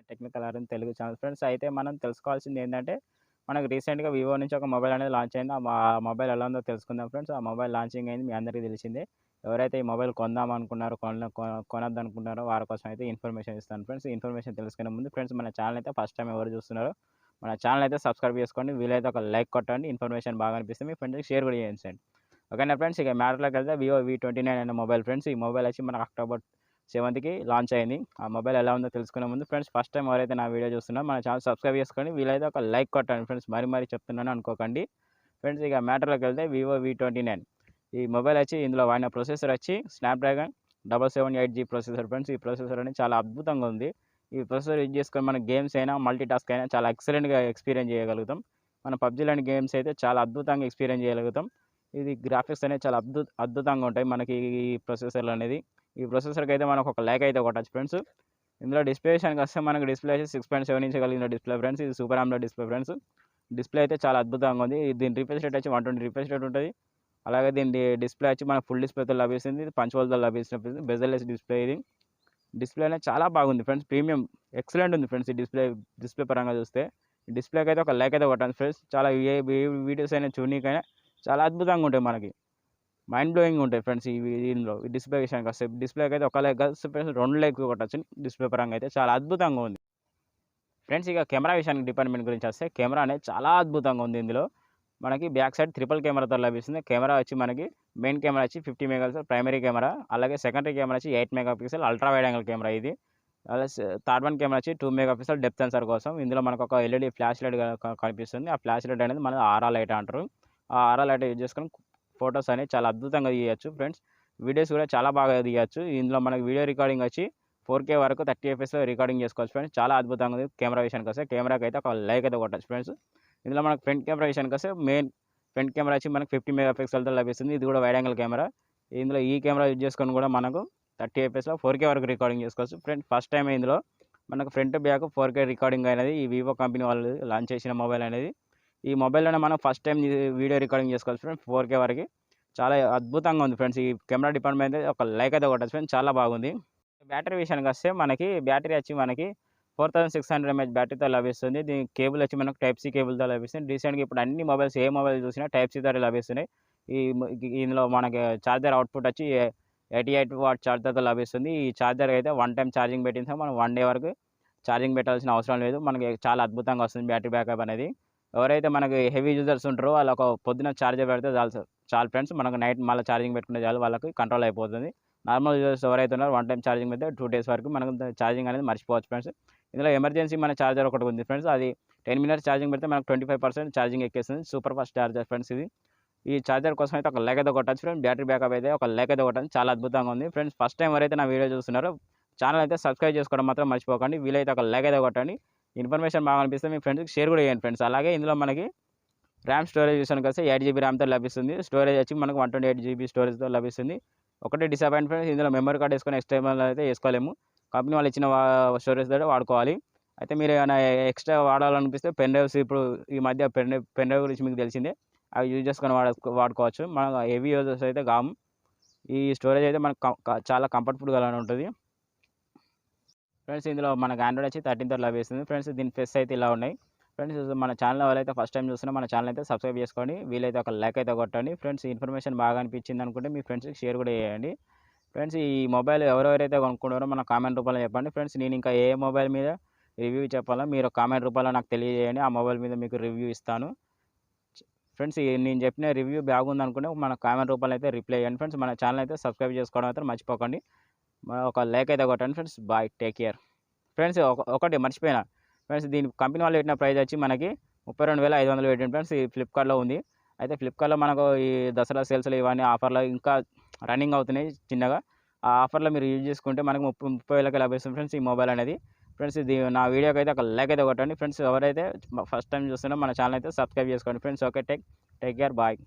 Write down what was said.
Technical are Telugu channel friends. అయితే మనం తెలుసుకోవాల్సింది ఏంటంటే మనకు రీసెంట్‌గా వివో నుంచి ఒక మొబైల్ అనేది లాంచ్ అయింది. ఆ మొబైల్ ఎలా ఉందో తెలుసుకుందాం ఫ్రెండ్స్. ఆ మొబైల్ లాంచింగ్ అయింది మీ అందరికీ తెలిసిందే. ఎవరైతే ఈ మొబైల్ కొందాం అనుకున్నారో కొనొద్దనుకుంటున్నారో వారి కోసం అయితే ఇన్ఫర్మేషన్ ఇస్తాను ఫ్రెండ్స్. ఈ ఇన్ఫర్మేషన్ తెలుసుకునే ముందు ఫ్రెండ్స్ మన ఛానల్ అయితే ఫస్ట్ టైం ఎవరు చూస్తున్నారో మన ఛానల్ అయితే సబ్స్క్రైబ్ చేసుకోండి. వీలైతే ఒక లైక్ కొట్టండి. ఇన్ఫర్మేషన్ బాగా అనిపిస్తే మీ ఫ్రెండ్స్‌కి షేర్ కూడా చేయండి. ఓకేనా ఫ్రెండ్స్. ఇక మ్యాటర్‌లోకి వెళ్తే వివో v29 అనే మొబైల్ ఫ్రెండ్స్. ఈ మొబైల్ వచ్చి మనకు అక్టోబర్ 7కి లాంచ్ అయింది. ఆ మొబైల్ ఎలా ఉందో తెలుసుకునే ముందు ఫ్రెండ్స్ ఫస్ట్ టైం ఎవరైతే నా వీడియో చూస్తున్నారో మన ఛానల్ సబ్స్క్రైబ్ చేసుకోండి. వీలైతే ఒక లైక్ కొట్టండి ఫ్రెండ్స్. మరీ చెప్తున్నాను అనుకోకండి ఫ్రెండ్స్. ఇక మ్యాటర్లోకి వెళ్తే వివో v29 ఈ మొబైల్ వచ్చి ఇందులో వాడిన ప్రొసెసర్ వచ్చి స్నాప్డ్రాగన్ 778G ప్రొసెసర్ ఫ్రెండ్స్. ఈ ప్రొసెసర్ అనేది చాలా అద్భుతంగా ఉంది. ఈ ప్రొసెసర్ యూజ్ చేసుకొని మన గేమ్స్ అయినా మల్టీ టాస్క్ అయినా చాలా ఎక్సలెంట్గా ఎక్స్పీరియన్స్ చేయగలుగుతాం. మన పబ్జీ లాంటి గేమ్స్ అయితే చాలా అద్భుతంగా ఎక్స్పీరియన్స్ చేయగలుగుతాం. ఇది గ్రాఫిక్స్ అనేది చాలా అద్భుతంగా ఉంటాయి మనకి ఈ ప్రొసెసర్లు అనేది. ఈ ప్రొసెసర్కి అయితే మనకు ఒక లైక్ అయితే కొట్టచ్చు ఫ్రెండ్స్. ఇందులో డిస్ప్లే విషయానికి వస్తే మనకు డిస్ప్లే వచ్చి 6.7 ఇంచ్ కలిగిన డిస్ప్లే ఫ్రెండ్స్. ఇది super AMOLED display friends. Display అయితే చాలా అద్భుతంగా ఉంది. దీని రిఫ్రెష్ రేట్ వచ్చి 120 రిఫ్రెష్ రేట్ ఉంటుంది. అలాగే దీని డిస్ప్లే వచ్చి మనకు ఫుల్ డిస్ప్లేతో లభిస్తుంది. ఇది పంచ్ హోల్తో లభిస్తుంది. బెజల్లెస్ డిస్ప్లే ఇది. డిస్ప్లే అనేది చాలా బాగుంది ఫ్రెండ్స్. ప్రీమియం ఎక్సలెంట్ ఉంది ఫ్రెండ్స్. ఈ డిస్ప్లే పరంగా చూస్తే ఈ డిస్ప్లేకి అయితే ఒక లైక్ అయితే కొట్టండి ఫ్రెండ్స్. చాలా వీడియోస్ అయినా చూడనీకైనా చాలా అద్భుతంగా ఉంటాయి మనకి. మైండ్ బ్లోయింగ్ ఉంటాయి ఫ్రెండ్స్. దీనిలో ఈ డిస్ప్లే విషయానికి వస్తే డిస్ప్లేకి అయితే ఒక లైక్ కాదు ఫ్రెండ్స్, 2 లైక్ కొట్టచ్చు. డిస్ప్లే పరంగా అయితే చాలా అద్భుతంగా ఉంది ఫ్రెండ్స్. ఇక కెమెరా విషయానికి డిపార్ట్మెంట్ గురించి వస్తే కెమెరా అనేది చాలా అద్భుతంగా ఉంది. ఇందులో మనకి బ్యాక్ సైడ్ ట్రిపుల్ కెమెరాతో లభిస్తుంది. కెమెరా వచ్చి మనకి మెయిన్ కెమెరా వచ్చి 50 మెగాపిక్సెల్ ప్రైమరీ కెమెరా. అలాగే సెకండరీ కెమెరా వచ్చి 8 megapixel ultra wide angle camera ఇది. అలాగే థర్డ్ వన్ కెమెరా వచ్చి 2 మెగాపిక్సెల్ డెప్త్ సెన్సార్ కోసం. ఇందులో మనకు ఒక ఎల్ఈడి ఫ్లాష్ లైట్ కనిపిస్తుంది. ఆ ఫ్లాష్ లైట్ అనేది మన ఆర్ఆర్ లైట్ అంటారు. ఆ ఆర్ఆర్ లైట్ యూజ్ చేసుకొని ఫొటోస్ అనేవి చాలా అద్భుతంగా తీయచ్చు ఫ్రెండ్స్. వీడియోస్ కూడా చాలా బాగా తీయచ్చు. ఇందులో మనకి వీడియో రికార్డింగ్ వచ్చి 4K వరకు 30 fps రికార్డింగ్ చేసుకోవచ్చు ఫ్రెండ్స్. చాలా అద్భుతంగా ఉంది. కెమెరా విషయానికి వస్తే కెమెరాకి అయితే ఒక లైక్ అయితే కొట్టచ్చు ఫ్రెండ్స్. ఇందులో మనకు ఫ్రంట్ కెమెరా విషయానికి వస్తే మెయిన్ ఫ్రంట్ కెమెరా వచ్చి మనకు 50 మెగాపిక్సెల్తో లభిస్తుంది. ఇది కూడా వైడ్ యాంగిల్ కెమెరా. ఇందులో ఈ కెమెరా యూజ్ చేసుకొని కూడా మనకు 30 fps 4K వరకు రికార్డింగ్ చేసుకోవచ్చు ఫ్రెండ్స్. ఫస్ట్ టైం ఇందులో మనకు ఫ్రంట్ బ్యాక్ 4K రికార్డింగ్ అనేది ఈ వివో కంపెనీ వాళ్ళు లాంచ్ చేసిన మొబైల్ అనేది. ఈ మొబైల్లోనే మనం ఫస్ట్ టైం వీడియో రికార్డింగ్ చేసుకోవచ్చు ఫ్రెండ్స్ 4K వరకు. చాలా అద్భుతంగా ఉంది ఫ్రెండ్స్. ఈ కెమెరా డిపార్ట్మెంట్ అయితే ఒక లైక్ అయితే కొట్టచ్చు ఫ్రెండ్స్. చాలా బాగుంది. బ్యాటరీ విషయానికి వస్తే మనకి బ్యాటరీ వచ్చి మనకి 4600 mAh బ్యాటరీతో లభిస్తుంది. దీని కేబుల్ వచ్చి మనకు టైప్ సి కేబుల్తో లభిస్తుంది. రీసెంట్గా ఇప్పుడు అన్ని మొబైల్స్ ఏ మొబైల్ చూసినా టైప్ సి ద్వారా లభిస్తున్నాయి. ఇందులో మనకి ఛార్జర్ అవుట్పుట్ వచ్చి 88 వాట్ ఛార్జర్తో లభిస్తుంది. ఈ ఛార్జర్ అయితే 1 టైం ఛార్జింగ్ పెట్టిన మనం 1 డే వరకు ఛార్జింగ్ పెట్టాల్సిన అవసరం లేదు. మనకి చాలా అద్భుతంగా వస్తుంది బ్యాటరీ బ్యాకప్ అనేది. ఎవరైతే మనకి హెవీ యూజర్స్ ఉంటారో వాళ్ళు ఒక పొద్దున ఛార్జర్ పెడితే చాలు ఫ్రెండ్స్. మనకు నైట్ మళ్ళీ ఛార్జింగ్ పెట్టుకుంటే చాలు, వాళ్ళకి కంట్రోల్ అయిపోతుంది. నార్మల్ యూజర్స్ ఎవరైతే ఉన్నారో 1 టైం ఛార్జింగ్ పెడితే 2 డేస్ వరకు మనకు ఛార్జింగ్ అనేది మర్చిపోవచ్చు ఫ్రెండ్స్. ఇందులో ఎమర్జెన్సీ మన ఛార్జర్ ఒకటి ఉంది ఫ్రెండ్స్. అది 10 మినిట్స్ ఛార్జింగ్ పెడితే మనకు 25% ఛార్జింగ్ ఎక్కేస్తుంది. సూపర్ ఫాస్ట్ ఛార్జర్ ఫ్రెండ్స్ ఇది. ఈ ఛార్జర్ కోసం అయితే ఒక లైక్ అయితే కొట్టచ్చు ఫ్రెండ్స్. బ్యాటరీ బ్యాకప్ అయితే ఒక లైక్ అయితే కొట్టండి. చాలా అద్భుతంగా ఉంది ఫ్రెండ్స్. ఫస్ట్ టైం ఎవరైతే నా వీడియో చూస్తున్నారో ఛానల్ అయితే సబ్స్క్రైబ్ చేసుకోవడం మాత్రం మర్చిపోకండి. వీలైతే ఒక లైక్ అయితే కొట్టండి. ఇన్ఫర్మేషన్ బాగా అనిపిస్తే మీ ఫ్రెండ్స్కి షేర్ కూడా చేయండి ఫ్రెండ్స్. అలాగే ఇందులో మనకి ర్యామ్ స్టోరేజ్ విషయానికి వస్తే 8GB ర్యామ్తో లభిస్తుంది. స్టోరేజ్ వచ్చి మనకు 128GB స్టోరేజ్తో లభిస్తుంది. ఒకటి డిసప్పాయింట్ ఫ్రెండ్స్, ఇందులో మెమరీ కార్డ్ వేసుకొని ఎక్స్టర్నల్ అయితే వేసుకోలేము. కంపెనీ వాళ్ళు ఇచ్చిన స్టోరేజ్ తోటి వాడుకోవాలి. అయితే మీరు ఏమైనా ఎక్స్ట్రా వాడాలనిపిస్తే పెన్ డ్రైవ్స్ ఇప్పుడు ఈ మధ్య పెన్ డ్రైవ్ గురించి మీకు తెలిసిందే. అవి యూజ్ చేసుకొని వాడుకోవచ్చు. మనం హెవీ యూజర్స్ అయితే కాము. ఈ స్టోరేజ్ అయితే మనకు చాలా కంఫర్టబుల్గా ఉంటుంది ఫ్రెండ్స్. ఇందులో మనకు ఆండ్రాయిడ్ వచ్చి 13తో లభిస్తుంది ఫ్రెండ్స్. దీని ఫెస్ అయితే ఇలా ఉన్నాయి ఫ్రెండ్స్. మన ఛానల్ ఎవరైతే ఫస్ట్ టైం చూస్తున్నా మన ఛానల్ అయితే సబ్స్క్రైబ్ చేసుకోండి. వీలైతే ఒక లైక్ అయితే కొట్టండి ఫ్రెండ్స్. ఇన్ఫర్మేషన్ బాగా అనిపించింది అనుకుంటే మీ ఫ్రెండ్స్కి షేర్ కూడా చేయండి ఫ్రెండ్స్. ఈ మొబైల్ ఎవరెవరైతే కొనుక్కున్నారో మన కామెంట్ రూపంలో చెప్పండి ఫ్రెండ్స్. నేను ఇంకా ఏ మొబైల్ మీద రివ్యూ చెప్పాలో మీరు కామెంట్ రూపంలో నాకు తెలియజేయండి. ఆ మొబైల్ మీద మీకు రివ్యూ ఇస్తాను ఫ్రెండ్స్. నేను చెప్పిన రివ్యూ బాగుంది అనుకుంటే మన కామెంట్ రూపంలో అయితే రిప్లై చేయండి ఫ్రెండ్స్. మన ఛానల్ అయితే సబ్స్క్రైబ్ చేసుకోవడం అయితే మర్చిపోకండి. ఒక లైక్ అయితే కొట్టండి friends. Bye, take care friends. ఒకటి మర్చిపోయినా ఫ్రెండ్స్, దీని కంపెనీ వాళ్ళు పెట్టిన ప్రైస్ వచ్చి మనకి 32,500 పెట్టింది ఫ్రెండ్స్. ఈ ఫ్లిప్కార్ట్లో ఉంది. అయితే ఫ్లిప్కార్ట్లో మనకు ఈ దసరా సేల్స్లో ఇవన్నీ ఆఫర్లు ఇంకా రన్నింగ్ అవుతున్నాయి చిన్నగా. ఆ ఆఫర్లో మీరు యూజ్ చేసుకుంటే మనకు 30,000కి లభిస్తుంది ఫ్రెండ్స్ ఈ మొబైల్ అనేది ఫ్రెండ్స్. ఇది నా వీడియోకి అయితే ఒక లైక్ అయితే కొట్టండి ఫ్రెండ్స్. ఎవరైతే ఫస్ట్ టైం చూస్తున్నారో మన ఛానల్ అయితే సబ్స్క్రైబ్ చేసుకోండి friends. Okay, take care, bye.